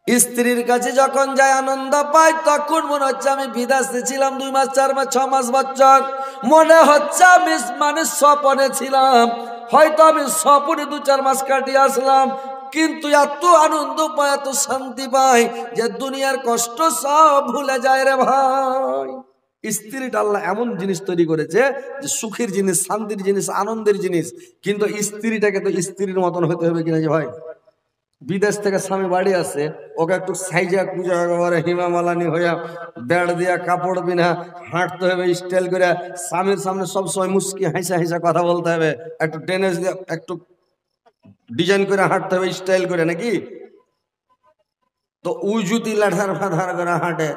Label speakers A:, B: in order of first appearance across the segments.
A: স্ত্রীর কাছে যখন যায় আনন্দ পাই, তখন মনে হচ্ছে আমি বিদেশে ছিলাম 2 মাস 4 মাস 6 মাস বছর, মনে হচ্ছে আমি মানে স্বপনে ছিলাম, হয়তো আমি স্বপনে 2-4 মাস কাটিয়ে আসলাম, কিন্তু এত আনন্দ পাই, এত শান্তি পাই যে দুনিয়ার কষ্ট সব ভুলে যায় রে ভাই। স্ত্রীটা আল্লাহ এমন জিনিস তৈরি করেছে যে সুখের জিনিস, শান্তির জিনিস, আনন্দের জিনিস, কিন্তু স্ত্রীটাকে তো স্ত্রীর মতন হতে হবে কিনা যে ভাই। বিদেশ থেকে স্বামী বাড়ি আসে, ওকে একটু সাইজা কুজা একেবারে হিমামালানি হইয়া বেড় দিয়া কাপড় বিনা হাঁটতে হবে স্টাইল করে, স্বামীর সামনে সবসময় মুস্কি হাসা হাসা কথা বলতে হবে, একটু টেনেস দিয়ে একটু ডিজাইন করে হাঁটতে হবে স্টাইল করে নাকি। তো উই যদি লাঠার ফাধার করে হাঁটে,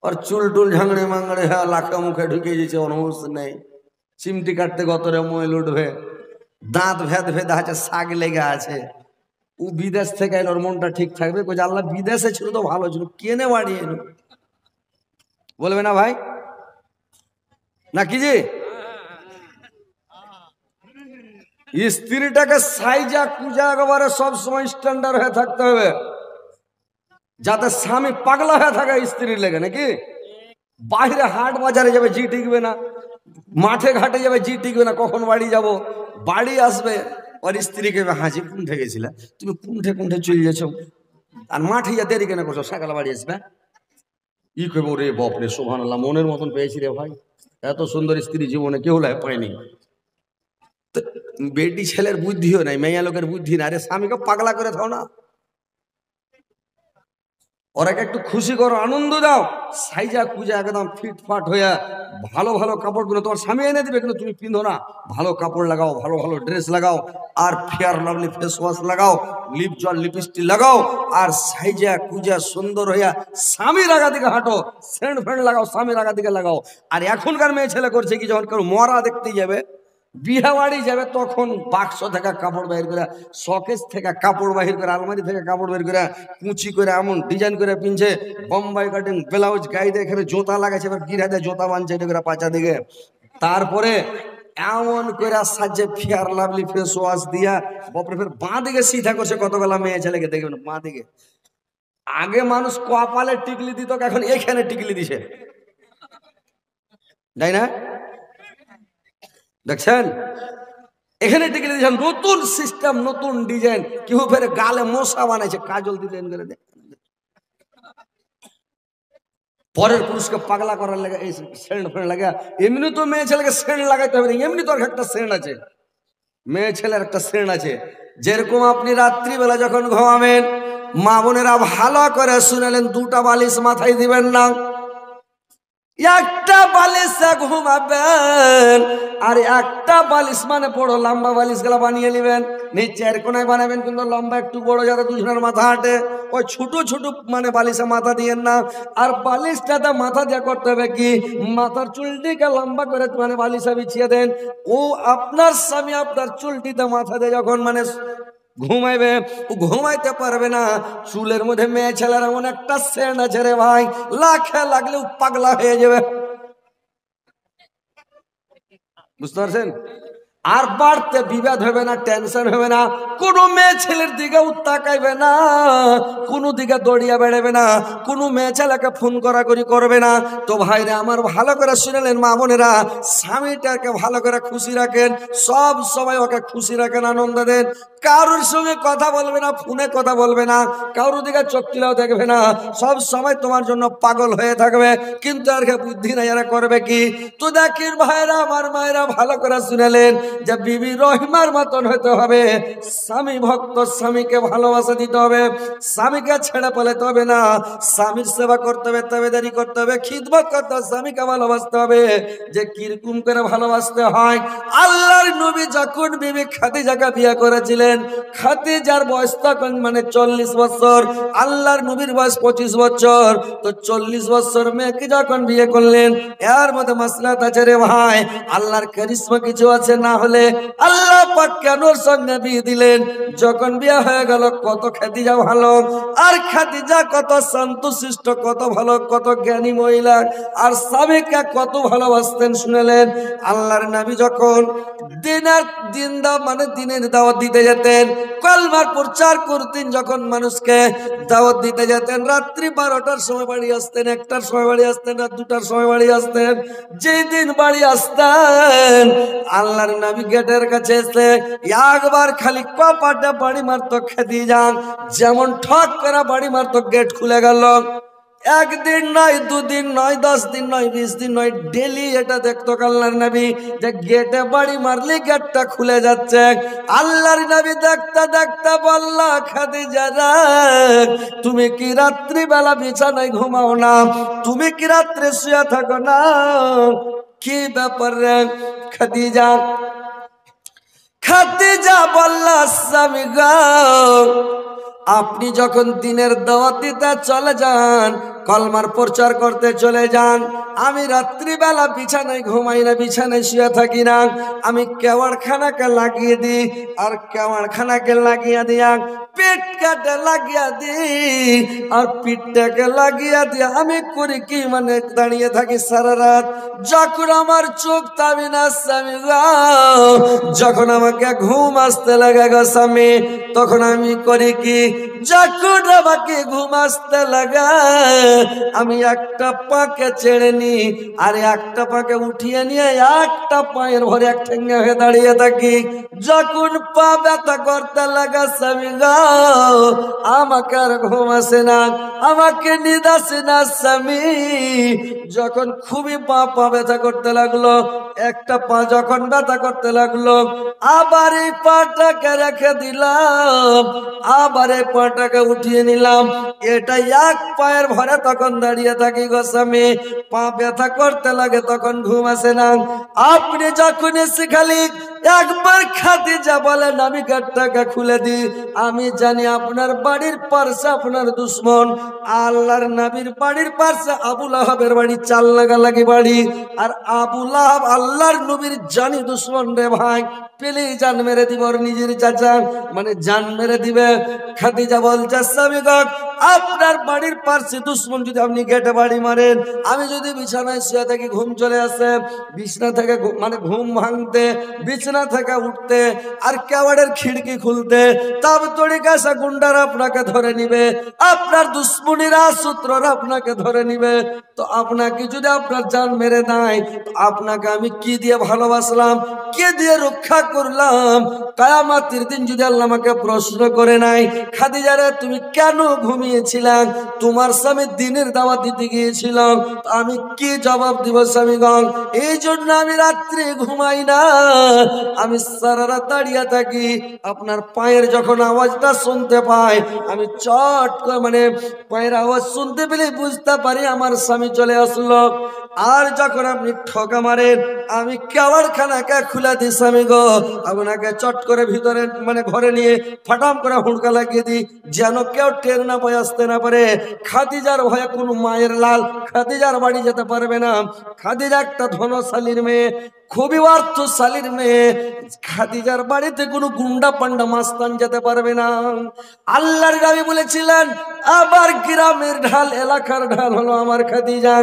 A: ওর চুল টুল ঝাংড়ে মাংড়ে হ্যাঁ লাখা মুখে ঢুকে গেছে, অনুভূত নেই, চিমটি কাটতে গতরে ময়ল উঠবে, দাঁত ভেদ ভেদ আছে, শাক লেগে আছে, ও বিদেশ থেকে এলো, ওর মনটা ঠিক থাকবে? কই আল্লাহ বিদেশে ছিল তো ভালো ছিল, কেনে বাড়িয়ে এলো, বলবে না ভাই নাকি যে? স্ত্রীটাকে সাইজা কুজা একেবারে সবসময় স্ট্যান্ডার্ড হয়ে থাকতে হবে, যাতে স্বামী পাগলা হয়ে থাকে স্ত্রীর লেগে নাকি। বাইরে হাট বাজারে যাবে জি টিকবে না, মাঠে ঘাটে যাবে জি টিকবে না, কখন বাড়ি যাব, বাড়ি আসবে ওর স্ত্রীকে হাসি কুণ্ঠে গেছিল, তুমি কুণ্ঠে কুণ্ঠে চলে গেছো, আর মাঠে যা দেরি কেন করছো, সকালে বাড়ি আসবে। ই কইব রে বাপরে সুবহানাল্লাহ, মনের মতন পেয়েছি রে ভাই, এত সুন্দর স্ত্রী জীবনে কেউ পায়নি। বেটি ছেলের বুদ্ধিও নাই, মেয়া লোকের বুদ্ধি না, আরে স্বামীকে পাগলা করে থাও না, ওরাকে একটু খুশি করো, আনন্দ দাও, সাইজা কুজা একদম ফিটফাট হইয়া ভালো ভালো কাপড় গুলো তোমার স্বামী এনে দিবে, কিন্তু তুমি পিন্ধো না, ভালো কাপড় লাগাও, ভালো ভালো ড্রেস লাগাও, আর ফেয়ার লাভলি ফেস ওয়াশ লাগাও, লিপ জল লিপস্টিক লাগাও, আর সাইজা কুজা সুন্দর হইয়া স্বামীর আগা দিকে হাঁটো, সেন্ট ফ্রেন্ড লাগাও, স্বামীর আগা দিকে লাগাও। আর এখনকার মেয়ে ছেলে করছে কি, যখন কেউ মরা দেখতে যাবে, বিয়ে বাড়ি যাবে, তখন বাক্স থেকে কাপড় বাহির করে, শকেস থেকে কাপড় বাহির করে, আলমারি থেকে কাপড় বের করে, কুচি করে এমন ডিজাইন করে পিনছে, বোম্বাই কাটিং ব্লাউজ, গায়ে দিয়ে এখানে জোতা লাগাচ্ছে, এবার গিরাতে জোতা বানছে এটা করে পাঁচা দিকে, তারপরে এমন করে সাজে ফেয়ার লাভলি ফেস ওয়াশ দিয়া বাপরে, ফের বাঁ দিকে সিধা করছে, কতগুলা মেয়ে ছেলেকে দেখবেন বাঁ দিকে। আগে মানুষ কপালে টিকলি দিত, এখন এখানে টিকলি দিছে, তাই না? দেখছেন এখানে টিকে দিয়েছেন, নতুন সিস্টেম, নতুন ডিজাইন, কেউ ফের গালে মশা বানাইছে, কাজল ডিজাইন করে দেয়, পরের পুরুষকে পাগলা করার লাগে এই সেন্ট ফেন্ট লাগা। এমনি তো মেয়ে ছেলেকে সেন্ট লাগাইতে হবে না, এমনি তো একটা সেন্ট আছে, মেয়ে ছেলের একটা সেন্ট আছে। যেরকম আপনি রাত্রিবেলা যখন ঘুমাবেন, মা বোনেরা ভালো করে শুনেলেন, 2টা বালিশ মাথায় দিবেন না, একটা বালিশে ঘুমাবেন, আর একটা বালিশ মানে বড় লম্বা বালিশ গুলা বানিয়ে নেবেন, নিচের কোনায় বানাবেন কিন্তু লম্বা একটু বড়, যাতে দুজনের মাথা হাঁটে। ওই ছোট ছোট মানে বালিশে মাথা দিয়েন না, আর বালিশটাতে মাথা দিয়ে করতে হবে কি, মাথার চুলটিকে লম্বা করে মানে বালিশে বিছিয়ে দেন, ও আপনার স্বামী আপনার চুলটিতে মাথা দিয়ে যখন মানে ঘুমাইবে, ও ঘুমাইতে পারবে না, চুলের মধ্যে মেয়ে ছেলের এমন একটা সেন্ট আছে রে ভাই, লাখে লাগলেও পাগলা হয়ে যাবে, বুঝতে পারছেন? আর বাড়তে বিবাদ হবে না, টেনশন হবে না, কোনো মেয়ে ছেলের দিকে তাকাইবে না, কোনো দিকে দড়িয়া বেড়াবে না, কোনো মেয়ে ছেলেকে ফোন করাকরি করবে না। তো ভাইরা আমার ভালো করে শুনেলেন মা বোনেরা, স্বামীটাকে ভালো করে খুশি রাখেন, সব সময় ওকে খুশি রাখেন, আনন্দ দেন, কারোর সঙ্গে কথা বলবে না, ফোনে কথা বলবে না, কারোর দিকে চোখ তুলেও দেখবে না, সব সময় তোমার জন্য পাগল হয়ে থাকবে, কিন্তু আর বুদ্ধি নাই, এরা করবে কি। তো দেখেন ভাইরা আমার মায়েরা ভালো করে শুনেলেন যে বিবি রহিমার মতন হতে হবে, স্বামী ভক্ত, স্বামীকে ভালোবাসা দিতে হবে, স্বামীকে ছেড়ে পালাতে হবে না, স্বামীর সেবা করতে হবে, তাবেদারি করতে হবে, খিদমত করতে হবে, স্বামীকে ভালোবাসতে হবে। যে কিরকম করে ভালোবাসতে হয়, আল্লাহর নবী যখন বিবি খাদিজাকে বিয়ে করেছিলেন, খাদিজার বয়স তখন মানে 40 বছর, আল্লাহর নবীর বয়স 25 বছর, তো 40 বছর মেয়েকে যখন বিয়ে করলেন, এর মধ্যে মাসলাত আছে রে ভাই, আল্লাহর কারিশমা কিছু আছে না তাহলে আল্লাহ পাক কেন ওর সঙ্গে বিয়ে দিলেন? যখন বিয়ে হয়ে গেল কত খাদিজা ভালো, আর খাদিজা কত শান্তশিষ্ট, কত ভালো, কত জ্ঞানী মহিলা, আর স্বামীকে কত ভালোবাসতেন শুনলেন। আল্লাহর নবী যখন দিনের দাওয়াত দিতে যেতেন, কলমার প্রচার করতেন, যখন মানুষকে দাওয়াত দিতে যেতেন, রাত্রি 12টার সময় বাড়ি আসতেন, 1টার সময় বাড়ি আসতেন, রাত 2টার সময় বাড়ি আসতেন। যেই দিন বাড়ি আসতেন আল্লাহর নবী গেটের কাছে এসে একবার খালি কপাটে বাড়ি মারতো খাদিজা, যেমন ঠক করে বাড়ি মারতো, গেট খুলে গেল। একদিন নয়, 2 দিন নয়, 10 দিন নয়, 20 দিন নয়, ডেলি এটা দেখতো আল্লাহর নবী যে গেটে বাড়ি মারলে গেটটা খুলে যাচ্ছে। আল্লাহর নবী দেখতে দেখতে বলল, খাদিজা রে, তুমি কি রাত্রি বেলা বিছানায় ঘুমাও না? তুমি কি রাত্রে শুয়ে থাকো না? কি ব্যাপার রে খাদিজা? খাদিজা বলল, স্বামী গো, আপনি যখন দিনের দাওয়াত দিতে চলে যান, কলমার প্রচার করতে চলে যান, আমি রাত্রিবেলা বিছানায় ঘুমাই না, বিছানায় শুয়ে থাকি না, আমি কেওয়াড়খানাকে লাগিয়ে দিই, আর কেওয়াড়খানাকে লাগিয়ে দিয়া পেট কাটে লাগিয়ে দিই, আর পিঠটাকে লাগিয়ে দিয়ে আমি করি কি, মানে দাঁড়িয়ে থাকি সারা রাত। যখন আমার চোখ তাবি না স্বামী গো, যখন আমাকে ঘুম আসতে লাগে গো স্বামী, তখন আমি করি কি, যখন আমাকে ঘুম আসতে লাগা আমি একটা পাকে ছেড়ে নি, আর একটা পাকে উঠিয়ে নিয়ে একটা পায়ের ভরে এক ঠেঙ্গে হয়ে দাঁড়িয়ে থাকি। যখন পা ব্যথা করতে লাগা স্বামী গো, আমাকে আর ঘুম আসে না, আমাকে নিদ আসে না স্বামী। যখন খুবই পা ব্যথা করতে লাগলো, একটা পা যখন ব্যথা করতে লাগলো, আবার এই পাটাকে রেখে দিলাম, আবার এই পাটাকে উঠিয়ে নিলাম, এটা এক পায়ের ভরে তখন দাঁড়িয়ে থাকি গো স্বামী। পা ব্যথা করতে লাগে তখন ঘুম আসে না। আপনি যখন এসে খালি একবার খাদিজা বলেন আমি গেটটাকে খুলে দিই, আমি জানি আপনার বাড়ির পাশে আপনার দুশ্মন। আল্লাহর নবীর বাড়ির পাশে আবু লাহাবের বাড়ি, 4 লাগালাগি বাড়ি, আর আবু লাহাব আল্লাহর নবীর জানি দুশ্মন রে ভাই, পেলেই জান মেরে দিব, ওর নিজের চাচা, মানে জান মেরে দিবে। খাদিজা বলছে, স্বামী গো, আপনার বাড়ির পাশে দুশ্মন, যদি আপনি গেটে বাড়ি মারেন, আমি যদি বিছানায় শুয়ে থাকি, ঘুম চলে আসে, বিছানা থেকে মানে ঘুম ভাঙতে, বিছানা থেকে উঠতে, আর কেওয়াড়ের খিড়কি খুলতে, তব তরিকাসা গুন্ডারা আপনাকে ধরে নিবে, আপনার দুশ্মনীরা সূত্ররা আপনাকে ধরে নিবে। তো আপনাকে যদি আপনার জান মেরে দেয়, আপনাকে আমি কি দিয়ে ভালোবাসলাম, কে দিয়ে রক্ষা করলাম? কিয়ামতের দিন যদি আল্লাহ আমাকে প্রশ্ন করে নাই, খাদিজা রে তুমি কেন ঘুমিয়েছিলাম, তোমার স্বামী দিনের দাওয়াত দিতে গিয়েছিলাম, আমি কি জবাব দিব স্বামী গং? এই জন্য আমি রাত্রে ঘুমাই না, আমি সারা রাত দাঁড়িয়ে থাকি। আপনার পায়ের যখন আওয়াজটা শুনতে পাই, আমি চট করে মানে পায়ের আওয়াজ শুনতে পেলে বুঝতে পারি আমার স্বামী চলে আসলো। আর যখন আপনি ঠকা মারেন, আমি কেওয়াড়খানাকে খুলে দিই স্বামী গো, আপনাকে চট করে ভিতরে মানে ঘরে নিয়ে ফাটাম করে হুড়কা লাগিয়ে দিই, যেন কেউ টের না পায়, আসতে না পারে। খাদিজার ভয়ে কোনো মায়ের লাল খাদিজার বাড়ি যেতে পারবে না। খাদিজা একটা ধনশালীর মেয়ে, খুবই অর্থশালীর মেয়ে, খাদিজার বাড়িতে কোনো গুন্ডা পান্ডা মাস্তান যেতে পারবে না। আল্লাহর নবী বলেছিলেন, আবার গ্রামের ঢাল, এলাকার ঢাল হলো আমার খাদিজা,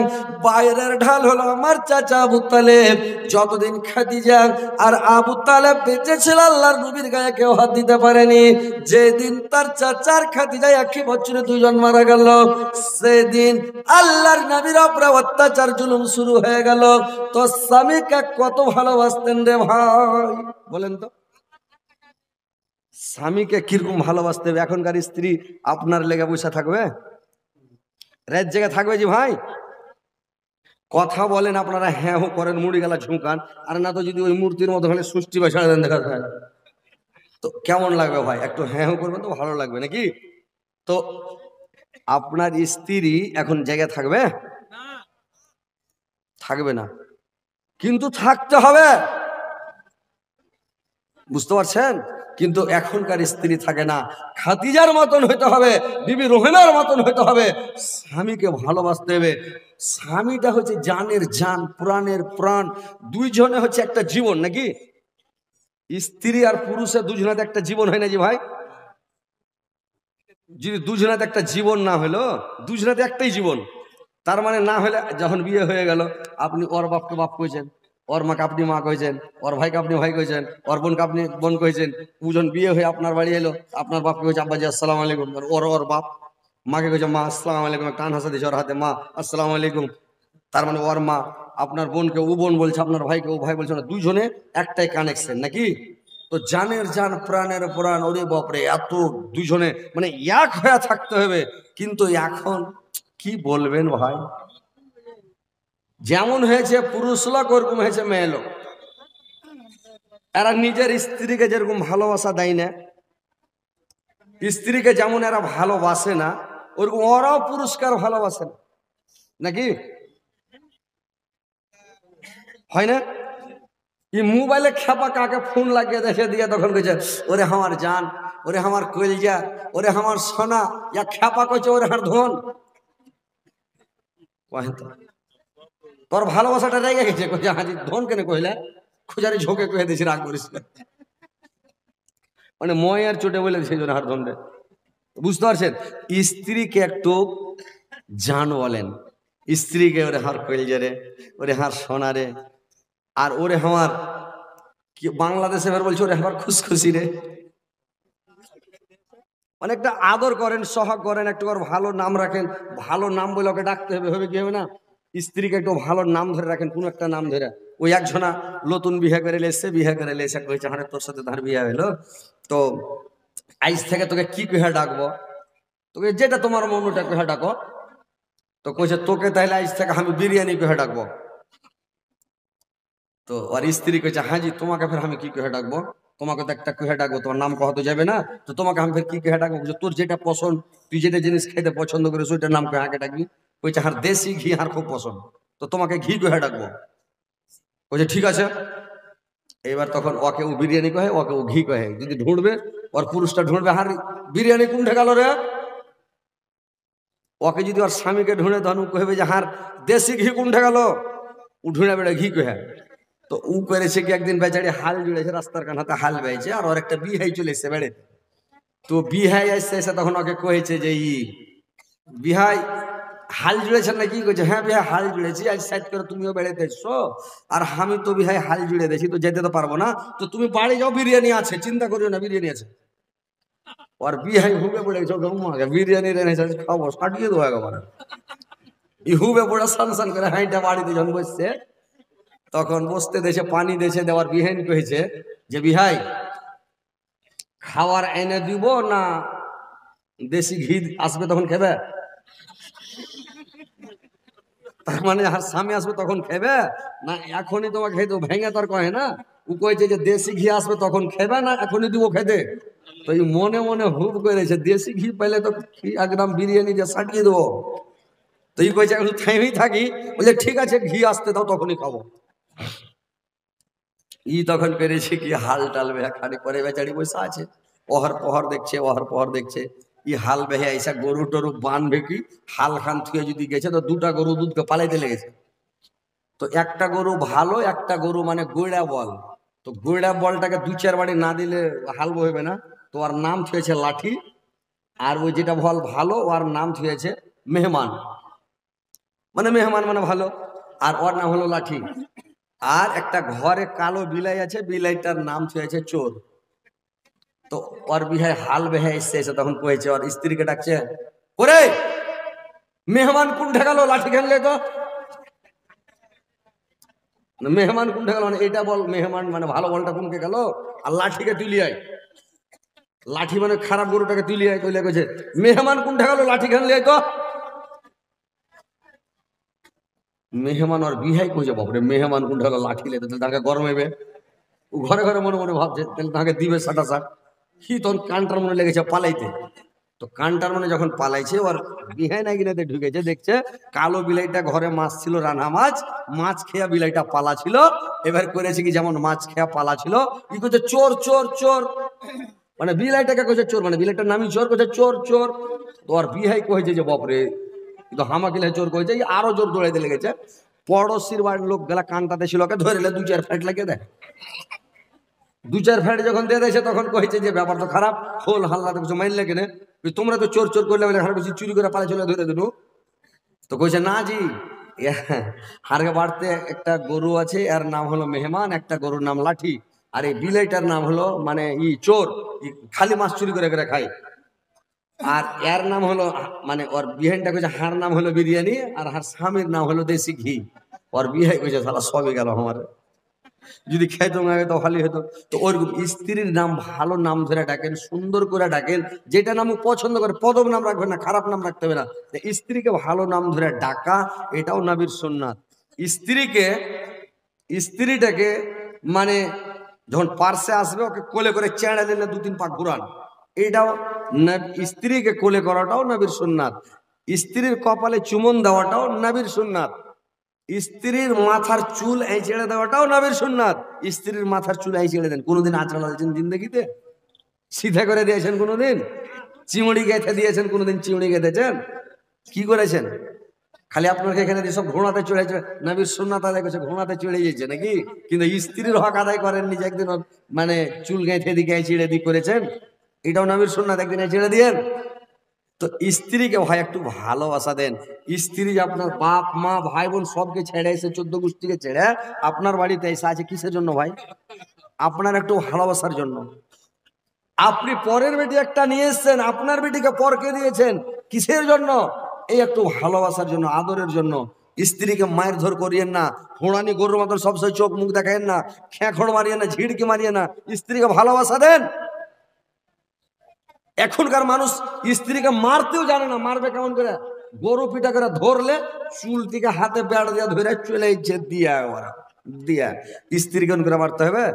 A: বাইরের ঢাল হলো আমার চাচা আবু তালেব। যতদিন খাদিজা আর আবু তালেব বেঁচে ছিল, আল্লাহর নবীর গায়ে কেউ হাত দিতে পারেনি। যেদিন তার চাচার খাদিজা একই বছরে 2 জন মারা গেল, সেদিন আল্লাহর নবীর উপরে অত্যাচার জুলুম শুরু হয়ে গেল। তো স্বামীকে কত ভালোবাসতেন রে ভাই, বলেন তো? স্বামীকে কিরকম ভালোবাসতে হবে? এখনকার স্ত্রী আপনার লেগে বসে থাকবে, রাত জেগে থাকবে জি ভাই? কথা বলেন আপনারা, হ্যাঁ হো করেন, মুড়ি গেলা ঝুঁকান, আর না তো যদি ওই মূর্তির মতো হলে সুষ্টি বা ছেড়ে দেন, দেখা যায় তো কেমন লাগবে ভাই? একটু হ্যাঁ হো করবেন তো ভালো লাগবে নাকি? তো আপনার স্ত্রী এখন জেগে থাকবে? থাকবে না, কিন্তু থাকতে হবে, বুঝতে পারছেন? কিন্তু এখনকার স্ত্রী থাকে না। খাদিজার মতন হইতে হবে, বিবি রোহেনার মতন হইতে হবে, স্বামীকে ভালোবাসতে হবে। স্বামীটা হচ্ছে জানের জান, প্রাণের প্রাণ, দুইজনে হচ্ছে একটা জীবন নাকি? স্ত্রী আর পুরুষের দুজনাতে একটা জীবন হয় না যে ভাই? যদি দুজনাতে একটা জীবন না হলো, দুজনাতে একটাই জীবন, তার মানে না হলে যখন বিয়ে হয়ে গেল, আপনি ওর বাপকে বাপ কইছেন, ওর মাকে আপনি মা কইছেন, ওর ভাইকে আপনি ভাই কইছেন, ওর বোনকে আপনি বোন কইছেন, দুজন বিয়ে হয়ে আপনার বাড়ি এলো, আপনার বাপকে কইছে আব্বাজি আসসালামু আলাইকুম, আর ওর বাপ মাকে কইছে মা আসসালামু আলাইকুম, কান হাসা দিয়েছে ওর হাতে, মা আসসালামু আলাইকুম, তার মানে ওর মা আপনার বোনকে ও বোন বলছে, আপনার ভাইকে ও ভাই বলছে, না দুজনে একটাই কানেকশন নাকি? তো জানের জান প্রাণের প্রাণ, ওরে বাপরে, এত দুজনে মানে এক হয়ে থাকতে হবে। কিন্তু এখন কি বলবেন ভাই, যেমন হয়েছে পুরুষ লোক ওরকম হয়েছে মেয়ে লোক। এরা নিজের স্ত্রীকে যেরকম ভালোবাসা দেয় না, স্ত্রীকে যেমন এরা ভালোবাসে না, ওরকম ওরাও পুরস্কার ভালোবাসে না নাকি? হয় না? এই মোবাইলে খেপা কাকে ফোন লাগিয়ে দেখে দিয়ে তখন কইছে ওরে আমার জান, ওরে আমার কলজা, ওরে আমার সোনা, ইয়া খেপা কইছে ওরে আমার ধন। তোর ভালোবাসাটা রেগে গেছে, কইছে হাজি ধন কেন কইলে, খুঁজারি ঝোঁকে কয়ে দিয়েছি রাগ করিস না। মানে মই আর চোটে বলে সেই জন্য হার ধনটা, বুঝতে পারছেন? স্ত্রীকে একটু জান বলেন, স্ত্রীকে ওরে হার কলজা রে, ওরে হার সোনা রে, আর ওরে আমার কি বাংলাদেশে এবার বলছে ওরে আমার খুশখুশি রে। অনেকটা আদর করেন, সহাগ করেন, একটু ভালো নাম রাখেন, ভালো নাম বলে ওকে ডাকতে হবে, হবে কি হবে না? স্ত্রীকে একটু ভালো নাম ধরে রাখেন, কোন একটা নাম ধরে। ওই একজনা নতুন বিয়ে করে এসে, বিয়ে করে এসে কইছে হ্যাঁ তোর সাথে তার বিয়ে হলো, তো আইজ থেকে তোকে কি কহে ডাকবো, তোকে যেটা তোমার মনটা কহে ডাকো। তো কইছে তোকে তাহলে আইজ থেকে আমি বিরিয়ানি কহে ডাকবো। তো আর স্ত্রী কইছে হ্যাঁ জি তোমাকে ফের আমি কি কহে ডাকবো, তোমাকে তো একটা কহে ডাকবো, তোমার নাম কহা তো যাবে না, তো তোমাকে আমি ফের কি কহে ডাকবো, তোর যেটা পছন্দ, তুই যেটা জিনিস খেতে পছন্দ করিস ওইটার নাম কহে আগে ডাকবি। কইছে হার দেশি ঘি হার খুব পছন্দ, তো তোমাকে ঘি কহে ডাকবো। কইছে ঠিক আছে। এবার তখন ওকে ও বিরিয়ানি কহে, ওকে ও ঘি কহে, যদি ঢুঁড়বে ওর পুরুষটা ঢুঁড়বে হার বিরিয়ানি কোনটা গেল রে, ওকে যদি ওর স্বামীকে ঢুঁড়ে তখন ও কহবে যে হার দেশি ঘি কোনটা গেল, ও ঢুঁড়ে বেড়ে ঘি কহে। তো ও করেছে কি একদিন বেচারি হাল জুড়েছে, রাস্তার কানাতে হাল বেয়েছে, আর ওর একটা বিহাই চলে এসছে বেড়ে। তো বিহাই আসছে, এসে তখন ওকে কয়েছে যে বিহাই হাল জুড়েছেন নাকি? কইছে হ্যাঁ বিহাই হাল জুড়েছি, আজ সাইড করে তুমিও বেড়াতে এসছো, আর আমি তো বিহাই হাল জুড়ে দিয়েছি, তো যেতে তো পারবো না, তো তুমি বাড়ি যাও, বিরিয়ানি আছে, চিন্তা করিও না, বিরিয়ানি আছে। আর বিহাই হুবে পড়েছো, বিরিয়ানি এনেছে খাবো, সাটিয়ে দেবো একেবারে। ই হুবে পড়ে সান সান করে হাইটা বাড়িতে যখন বসছে, তখন বসতে দেশে পানি দেশে দেওয়ার বিহাইন কহেছে যে বিহাই খাওয়ার এনে দিব না দেশি ঘি আসবে তখন খেবে, তার মানে আর স্বামী আসবে তখন খেবে না এখনই তোমাকে খেতে, ভেঙে তার কহে না, ও কয়েছে যে দেশি ঘি আসবে তখন খেবে না এখনই দিব খেতে। তো এই মনে মনে হুব করেছে দেশি ঘি পাইলে তো একদম বিরিয়ানি দিয়ে সাটিয়ে দেবো। তো এই কয়েছে একটু থেমেই থাকি, বলে ঠিক আছে ঘি আসতে দাও তখনই খাবো। ই তখন পেরেছে কি হাল টাল বেহা খানি করে বেচারি বসে আছে, পহর পহর দেখছে, ওহর পহর দেখছে। ই হাল বেহে আইসা গরু টরু বানবে কি, হাল খান থুয়ে যদি গেছে তো দুটা গরু দুধকে পালাইতে লেগেছে। তো একটা গরু ভালো, একটা গরু মানে গৈড়া বল, তো গৈড়া বলটাকে দু চার বাড়ি না দিলে হাল বইবে না, তো ওর নাম থুয়েছে লাঠি। আর ওই যেটা বল ভালো, ওর নাম থুয়েছে মেহমান, মানে মেহমান মানে ভালো, আর ওর নাম হলো লাঠি। আর একটা ঘরে কালো বিলাই আছে, বিলাইটার নাম থুয়েছে চোর। তো ওর বিহায় হাল বেহে এসে তখন কয়েছে, ওর স্ত্রীকে ডাকছে, ওরে মেহমান কোনটা গেল, লাঠি খেললে তো মেহমান কোনটা গেল, মানে এটা বল মেহমান মানে ভালো বলটা কোনকে গেল, আর লাঠিকে তুলিয়ায়, লাঠি মানে খারাপ গরুটাকে তুলিয়ায়, কইলে কইছে মেহমান কোনটা গেল, লাঠি খেললে তো। মেহমান আর বিহাই কইছে বাপরে মেহমান কোনটা গেল লাঠি লে, তাহলে তাকে গরম হইবে, ও ঘরে ঘরে মনে মনে ভাবছে তাহলে তাকে দিবে সাটা শাক। কি তখন কানটার মনে লেগেছে পালাইতে, তো কানটার মনে যখন পালাইছে, ওর বিহাই না কিনাতে ঢুকেছে, দেখছে কালো বিলাইটা ঘরে মাছ ছিল, রান্না মাছ, মাছ খেয়া বিলাইটা পালা ছিল। এবার করেছে কি যেমন মাছ খেয়া পালা ছিল, কি করছে চোর চোর চোর, মানে বিলাইটাকে কইছে চোর, মানে বিলাইটার নামই চোর, কইছে চোর চোর। তো আর বিহাই কইছে যে বাপরে কিন্তু হামাকিলে চোর কইছে, আরো জোর দৌড়াইতে লেগেছে। পড়োশির বাড়ির লোক গেলা কানটাতে ছিল, ওকে ধরে দু চার ফাইট লাগিয়ে দেয়। দু চার ফ্যাট যখন দিয়ে দিয়েছে তখন কইছে যে ব্যাপার তো খারাপ, হোল হাল্লা তো কিছু মাইনলে কেনে, তোমরা তো চোর চোর করলে বলে বেশি চুরি করে পালা চলে ধরে দিল। তো কইছে না জি, হারগে বাড়তে একটা গরু আছে, এর নাম হলো মেহমান, একটা গরুর নাম লাঠি, আর এই বিলাইটার নাম হলো মানে চোর, খালি মাছ চুরি করে করে খায়। আর এর নাম হলো মানে ওর বিহানটা কইছে হার নাম হলো বিরিয়ানি, আর হার স্বামীর নাম হলো দেশি ঘি। ওর বিয়ে কইছে সালা সবই গেল আমার, যদি খাইতাম আগে তো ভালোই হতো। তো ওরকম স্ত্রীর নাম ভালো নাম ধরে ডাকেন, সুন্দর করে ডাকেন, যেটা নাম পছন্দ করে, পদব নাম রাখবেন না, খারাপ নাম রাখতে হবে না। স্ত্রীকে ভালো নাম ধরে ডাকা এটাও নবীর সুন্নাত। স্ত্রীটাকে মানে যখন পার্শ্বে আসবে ওকে কোলে করে চেঁড়া দিলে 2-3 পাক ঘুরান, এটাও স্ত্রীকে কোলে করাটাও নবীর সুন্নাত। স্ত্রীর কপালে চুমন দেওয়াটাও নবীর সুন্নাত। স্ত্রীর মাথার চুল এই ছেড়ে দেওয়াটাও নবীর সুন্নাত। স্ত্রীর মাথার চুল এই ছেড়ে দেন, কোনোদিন আঁচড়া দিয়েছেন জিন্দেগিতে? সিধা করে দিয়েছেন কোনোদিন? চিমড়ি গেঁথে দিয়েছেন কোনোদিন? চিমড়ি গেঁথেছেন? কি করেছেন? খালি আপনাকে এখানে সব ঘোড়াতে চড়েছে, নবীর সুন্নাত আদায় করেছে, ঘোড়াতে চড়ে গেছে নাকি? কিন্তু স্ত্রীর হক আদায় করেননি যে একদিন মানে চুল গেঁথে দিকে ছিঁড়ে দিয়ে করেছেন, এটাও নবীর সুন্নাত, একদিন ছেড়ে দিয়েন। তো স্ত্রীকে ভাই একটু ভালোবাসা দেন। স্ত্রী আপনার বাপ মা ভাই বোন সবকে ছেড়ে এসে 14 গোষ্ঠীকে ছেড়ে আপনার বাড়িতে এসে আছে কিসের জন্য ভাই? আপনার একটু ভালোবাসার জন্য। আপনি পরের বেটি একটা নিয়ে এসছেন, আপনার বেটিকে পরকে দিয়েছেন কিসের জন্য? এই একটু ভালোবাসার জন্য, আদরের জন্য। স্ত্রীকে মায়ের ধর করিয়েন না, হোড়ানি গরুর মতন সবসময় চোখ মুখ দেখায়েন না, খেঁখড় মারিয়ে না, ঝিড়কি মারিয়ে না, স্ত্রীকে ভালোবাসা দেন। এখনকার মানুষ স্ত্রীকে মারতেও জানে না, মারবে কেমন করে? গরু পিটা করে ধরলে চুল থেকে হাতে বেড় দিয়া ধরে চলে ইচ্ছে দিয়া ওরা দিয়া। স্ত্রী কেমন করে মারতে হবে?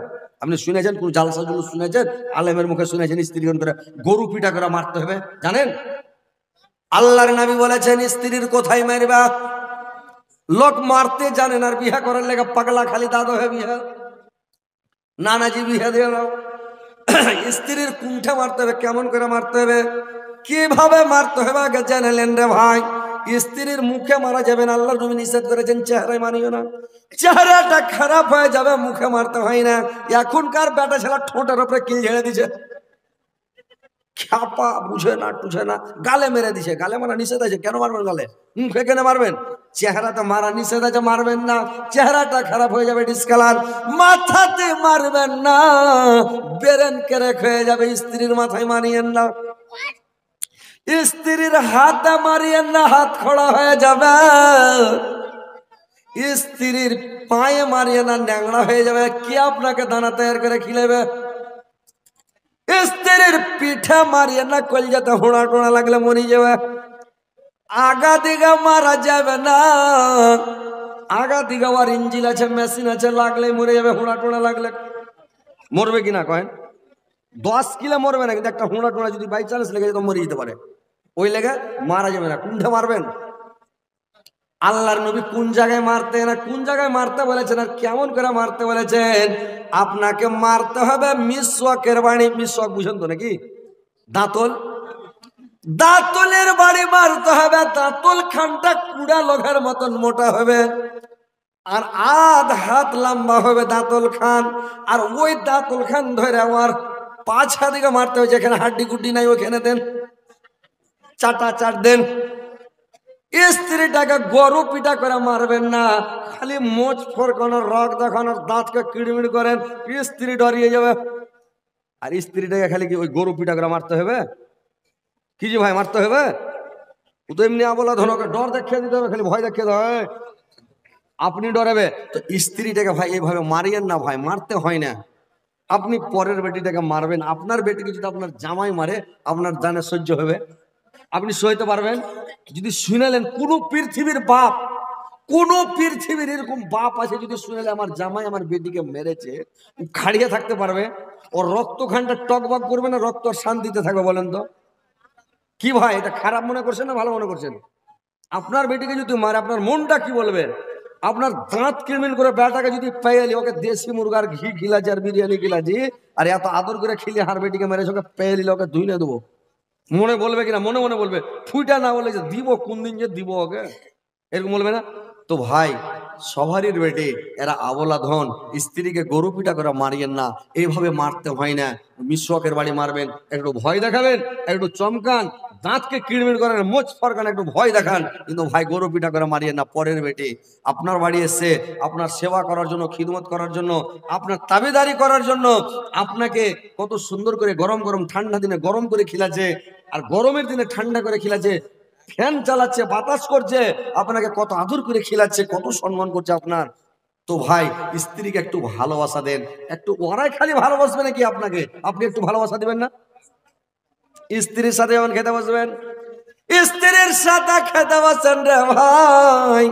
A: আপনি শুনেছেন কোন জালসা জুলুস শুনেছেন? আলেমের মুখে শুনেছেন স্ত্রী কেমন করে গরু পিটা করে মারতে হবে জানেন? আল্লাহর নবী বলেছেন স্ত্রীর কোথায় মারবা? লোক মারতে জানেন আর বিয়া করার লেগে পাগলা খালি দাদা হয়ে বিয়া, নানাজি বিয়া দিয়ে নাও। স্ত্রীর কুণ্ঠে মারতে হবে, কেমন করে মারতে হবে, কিভাবে মারতে হবে আগে জানালেন রে ভাই। স্ত্রীর মুখে মারা যাবে না, আল্লাহর নবী নিষেধ করেছেন চেহারায় মারিও না, চেহারাটা খারাপ হয়ে যাবে, মুখে মারতে হয় না। এখনকার বেটা ছেলে ঠোঁটের উপরে কিল ঝেড়ে দিছে, খ্যাপা বুঝে না টুঝে না, গালে মেরে দিছে। গালে মারা নিষেধ আছে, কেন মারবেন গালে? মুখে কেন মারবেন? চেহারাতে মারা নিষেধ আছে, মারবেন না, চেহারাটা খারাপ হয়ে যাবে ডিসকালার। মাথাতে মারবেন না, বেরেন কেরেক হয়ে যাবে। স্ত্রীর মাথায় মারিয়েন না, স্ত্রীর হাতে মারিয়েন না, হাত খোড়া হয়ে যাবে। স্ত্রীর পায়ে মারিয়ে না, ন্যাংড়া হয়ে যাবে। কি আপনাকে দানা তৈরি করে খিলেবে? স্ত্রীর পিঠে মারিয়ে না, কলজাতে হোড়া টোড়া লাগলে মরি যাবে। আগা দিগা মারা যাবে না, আগা দিগা আর ইঞ্জিল আছে, মেশিন আছে, লাগলে মরে যাবে। হোড়া টোড়া লাগলে মরবে কিনা কয়েন? 10 কিলো মরবে না, কিন্তু একটা হোড়া টোড়া যদি বাই চান্স লেগে যেত মরে যেতে পারে, ওই লেগে মারা যাবে না। কোনটা মারবেন? আল্লাহর নবী কোন জায়গায় মারতে না কোন জায়গায় মারতে বলেছেন আর কেমন করে মারতে বলেছেন? আপনাকে মারতে হবে মিসওয়াকের বাড়ি। মিসওয়াক বুঝেন তো নাকি? দাঁতল, দাঁতলের বাড়ি মারতে হবে। দাঁতল খানটা কুড়া লোঘের মতন মোটা হবে আর আধ হাত লম্বা হবে দাঁতল খান। আর ওই দাঁতল খান ধরে আমার পাছা দিকে মারতে হবে, যেখানে হাড্ডি গুড্ডি নাই ওখানে দেন, চাটা চাট দেন। স্ত্রীটাকে গরু পিটা করে মারবেন না, খালি মোচ ফোরকানোর, রক দেখানোর, দাঁতকে কিড়মিড় করেন, স্ত্রী ডরিয়ে যাবে। আর স্ত্রীটাকে খালি কি ওই গরু পিটা করে মারতে হবে? কি যে ভাই মারতে হবে? ও তো এমনি আবলা ধনকে ডর দেখিয়ে দিতে হবে, খালি ভয় দেখিয়ে দেওয়া হয়, আপনি ডরাবে। তো স্ত্রীটাকে ভাই এইভাবে মারিয়েন না ভাই, মারতে হয় না। আপনি পরের বেটিটাকে মারবেন, আপনার বেটিকে যদি আপনার জামাই মারে আপনার জানে সহ্য হবে? আপনি সইতে পারবেন? যদি শুনেলেন কোন পৃথিবীর বাপ, কোন পৃথিবীর এরকম বাপ আছে যদি শুনেলে আমার জামাই আমার বেটিকে মেরেছে, ও খাড়িয়ে থাকতে পারবে? ওর রক্তখানটা টকবক করবে না, রক্ত শান্তিতে থাকবে? বলেন তো কি ভাই, এটা খারাপ মনে করছেন না ভালো মনে করছেন? আপনার বেটিকে যদি মারে আপনার মনটা কি বলবে? আপনার দাঁত কিরমিন করে বেটাকে যদি পেয়েলি, ওকে দেশি মুরগার ঘি খিলাছি আর বিরিয়ানি খিলাছি আর এত আদর করে খিলে হার বেটিকে মেরেছে, ওকে পেয়েলি ওকে ধুইনে দেবো, মনে বলবে কিনা? মনে মনে বলবে, ফুইটা না বলে যে দিব, কোন দিন যে দিব ওকে, এরকম বলবে না? তো ভাই সবারই বেটে, এরা আবলা ধন, স্ত্রীকে গরু পিটা করে মারিয়েন না, এইভাবে মারতে হয় না। মিশকের বাড়ি মারবেন, একটু ভয় দেখাবেন, একটু চমকান, দাঁতকে কিড়মিড় করেন, মোচ ফরকান, একটু ভয় দেখান, কিন্তু ভাই গরু পিটা করে মারিয়েন না। পরের বেটে আপনার বাড়ি এসে আপনার সেবা করার জন্য, খিদমত করার জন্য, আপনার তাবেদারি করার জন্য আপনাকে কত সুন্দর করে গরম গরম ঠান্ডা দিনে গরম করে খিলাচ্ছে, আর গরমের দিনে ঠান্ডা করে খিলাচ্ছে, ফ্যান চালাচ্ছে, বাতাস করছে, আপনাকে কত আদর করে খিলাচ্ছে, কত সম্মান করছে আপনার। তো ভাই স্ত্রীকে একটু ভালোবাসা দেন, একটু। ওরাই খালি ভালোবাসবে নাকি আপনাকে? আপনি একটু ভালোবাসা দিবেন না? স্ত্রীর সাথে যখন খেতে বসবেন, স্ত্রীর সাথে খেতে বসেন রে ভাই,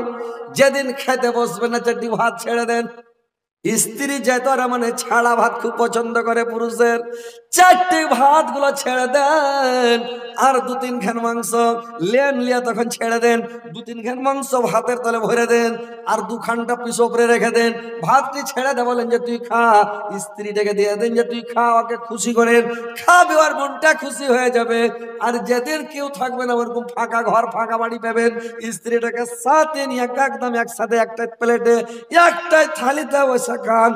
A: যেদিন খেতে বসবেন না চারটি ভাত ছেড়ে দেন। স্ত্রী যেত মানে ছাড়া ভাত খুব পছন্দ করে পুরুষের, চারটি ভাত গুলো ছেড়ে দেন, আর 2-3 খান মাংস লেন লিয়া তখন ছেড়ে দেন, 2-3 খান মাংস ভাতের তলে ভরে দেন, আর 2 খানটা পিস উপরে রেখে দেন। ভাতটি ছেড়ে দে, বলেন যে তুই খা, স্ত্রীটাকে দিয়ে দেন যে তুই খা, ওকে খুশি করেন, খাবে, আর মনটা খুশি হয়ে যাবে। আর যেদিন কেউ থাকবে না, ওরকম ফাঁকা ঘর ফাঁকা বাড়ি পাবেন, স্ত্রীটাকে সাথে নিয়ে একদম একসাথে একটা প্লেটে একটাই থালিতে বসে খান।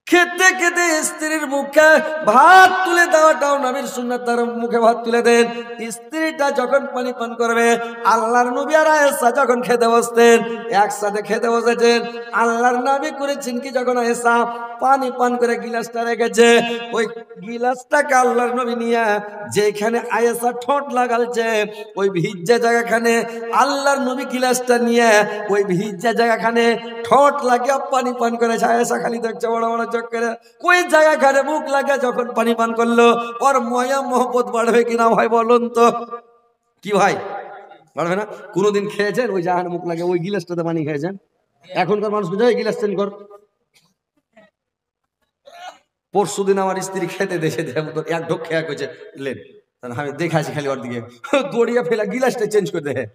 A: খেতে খেতে স্ত্রীর মুখে ভাত তুলে দেওয়াটাও নবীর সুন্নাত, তার মুখে ভাত তুলে দেন। স্ত্রীটা যখন পানি পান করবে, আল্লাহর নবী আর আয়েশা যখন খেতে বসতেন, একসাথে খেতে বসেছেন, আল্লাহর নবী করেছেন কি, যখন আয়েশা পানি পান করে গিলাসটা রেখেছে, ওই গিলাসটাকে আল্লাহর নবী নিয়ে যেখানে আয়েশা ঠোঁট লাগালছে, ওই ভিজা জায়গাখানে আল্লাহর নবী গিলাসটা নিয়ে ওই ভিজা জায়গাখানে ঠোঁট লাগিয়ে পানি পান করেছে। আয়েশা খালি দেখছে বড় বড় চোখ করে, ওই জায়গাখানে মুখ লাগে যখন পানি পান করলো, ওর ময়া মোহব্বত বাড়বে কিনা ভাই বলুন তো? কি ভাই, বাড়বে না? কোনোদিন খেয়েছেন ওই জায়গায় মুখ লাগে ওই গিলাসটাতে পানি খেয়েছেন? এখনকার মানুষ বুঝে গিলাস চেঞ্জ কর। পরশুদিন আমার স্ত্রী খেতে দেখে এক ঢোক খেয়া করেছে, লেন, আমি দেখাছি খালি ওর দিকে, দড়িয়া ফেলা গিলাসটা চেঞ্জ করে দেখে।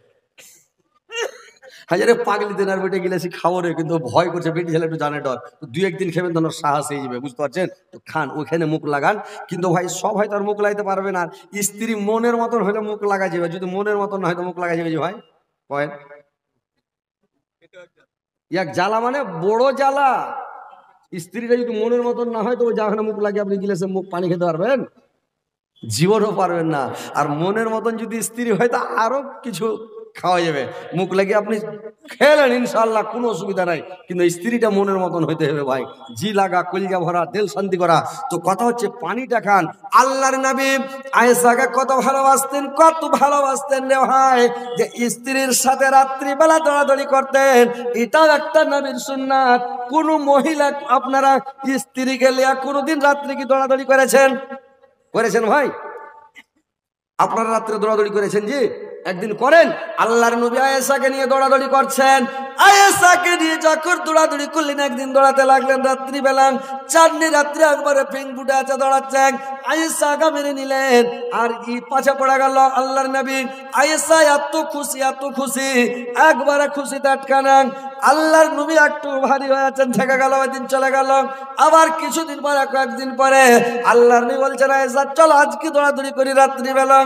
A: হাজারে পাগলি দেন আর বেটে গিলাসি খাবো রে, কিন্তু ভয় করছে, বেটি ছেলে একটু জানে ডর, 2-1 দিন খেবেন তখন সাহস হয়ে যাবে, বুঝতে পারছেন? তো খান, ওইখানে মুখ লাগান। কিন্তু ভাই সব হয়তো আর মুখ লাগাইতে পারবে না, স্ত্রী মনের মতন হলে মুখ লাগা যাবে, যদি মনের মতন না হয়তো মুখ লাগা যাবে। যে ভাই কয়েন এক জ্বালা, মানে বড় জ্বালা। স্ত্রীটা যদি মনের মতন না হয়, তো ওই জায়গায় মুখ লাগিয়ে আপনি গিলাসে মুখ পানি খেতে পারবেন? জীবনও পারবেন না। আর মনের মতন যদি স্ত্রী হয়, তা আরো কিছু খাওয়া যাবে, মুখ লাগিয়ে আপনি খেলেন, ইনশাআল্লাহ কোনো অসুবিধা নাই। কিন্তু স্ত্রীটা মনের মতন হইতে হবে ভাই, জি লাগা, কলিজা ভরা, দিল শান্তি করা। তো কথা হচ্ছে পানিটা খান। আল্লাহর নবী আয়েশাকে কত ভালোবাসতেন, কত ভালোবাসতেন রে ভাই, যে স্ত্রীর সাথে রাত্রিবেলা দৌড়াদৌড়ি করতেন। এটাও একটা নবীর সুন্নাত। কোন মহিলা আপনারা স্ত্রীকে লিয়া কোনোদিন রাত্রি কি দৌড়াদৌড়ি করেছেন? করেছেন ভাই? আপনারা রাত্রে দৌড়াদৌড়ি করেছেন? জি, একদিন করেন। আল্লাহর নবী আয়েশাকে নিয়ে দৌড়াদৌড়ি করছেন। আয়েশাকে নিয়ে যখন দৌড়াদৌড়ি করলেন, একদিন দৌড়াতে লাগলেন রাত্রিবেলা, চাঁদনি রাত্রে একবারে ফিং ফুটে আছে দৌড়াচ্ছেন। আয়েশা আগা মেরে নিলেন, আর কি পাছে পড়ে গেল আল্লাহর নবী। আয়েশা এত খুশি, এত খুশি, একবারে খুশিতে আটকানা। আল্লাহর নবী একটু ভারী হয়ে আছেন, থেকে গেল, ওই দিন চলে গেল। আবার কিছুদিন পরে, কয়েকদিন পরে আল্লাহর নবী বলছেন, আয়েশা চলো আজকে দৌড়াদৌড়ি করি রাত্রিবেলা।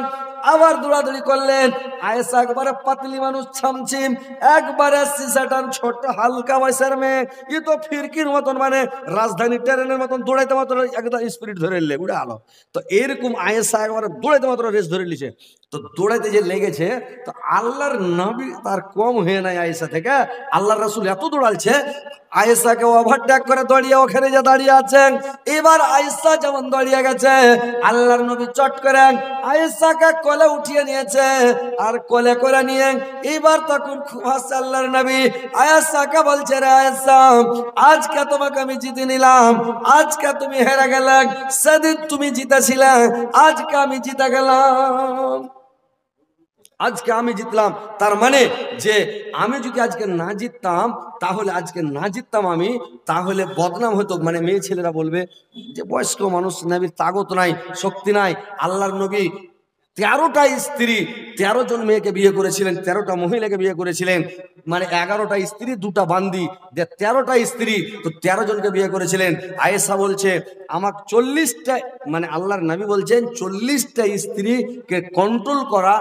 A: আবার দৌড়াদৌড়ি করলেন। আয়েশা একবারে পাতলি মানুষ, ছামছিম, একবারে সিসাটান, ছোট হালকা বয়সের মেয়ে, ই তো ফিরকির মতন, মানে রাজধানী ট্রেনের মতন দৌড়াইতে মাত্র একদম স্পিরিট ধরে নিলে উড়ে আলো। তো এরকম আয়েশা একবারে দৌড়াইতে মাত্র রেস ধরে নিছে। তো দৌড়াইতে যে লেগেছে, তো আল্লাহর নবী তার কম হয়ে নাই আয়েশা থেকে। আল্লাহর রাসূল এত দৌড়ালছে, আয়েশাকে ওভারটেক করে দৌড়িয়ে ওখানে যে দাঁড়িয়ে আছেন। এবার আয়েশা যেমন দাঁড়িয়ে গেছে, আল্লাহর নবী চট করে আয়েশাকে কোলে উঠিয়ে নিয়েছে, আর কোলে করে নিয়ে এবার তখন খুব হাসছে আল্লাহর নবী। আয়েশাকে বলছে, রে আয়েশা, আজকে তোমাকে আমি জিতে নিলাম, আজকে তুমি হেরে গেলে, সেদিন তুমি জিতেছিলে, আজকে আমি জিতে গেলাম, আজকে আমি জিতলাম। তার মানে যে আমি যদি আজকে না জিততাম, তাহলে আজকে না জিততাম আমি, তাহলে বদনাম হতো। মানে মেয়ে ছেলেরা বলবে যে বয়স্ক মানুষ, নবীর তাগত নাই, শক্তি নাই। আল্লাহর নবী 13টা স্ত্রী, 13 জন মেয়েকে বিয়ে করেছিলেন, 13টা মহিলাকে বিয়ে করেছিলেন, মানে 11টা স্ত্রী, 2টা বান্দি, 13টা স্ত্রী, তো 13 জনকে বিয়ে করেছিলেন। আয়েশা বলছে আমাকে 40টা, মানে আল্লাহর নবী বলছেন 40টা স্ত্রীকে কন্ট্রোল করা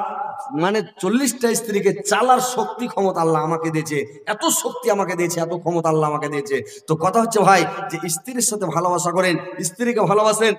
A: মানে 40টা স্ত্রীকে চালার শক্তি ক্ষমতা আল্লাহ আমাকে দিয়েছে, এত শক্তি আমাকে দিয়েছে, এত ক্ষমতা আল্লাহ আমাকে দিয়েছে। তো কথা হচ্ছে ভাই যে স্ত্রীর সাথে ভালোবাসা করেন, স্ত্রীকে ভালোবাসেন,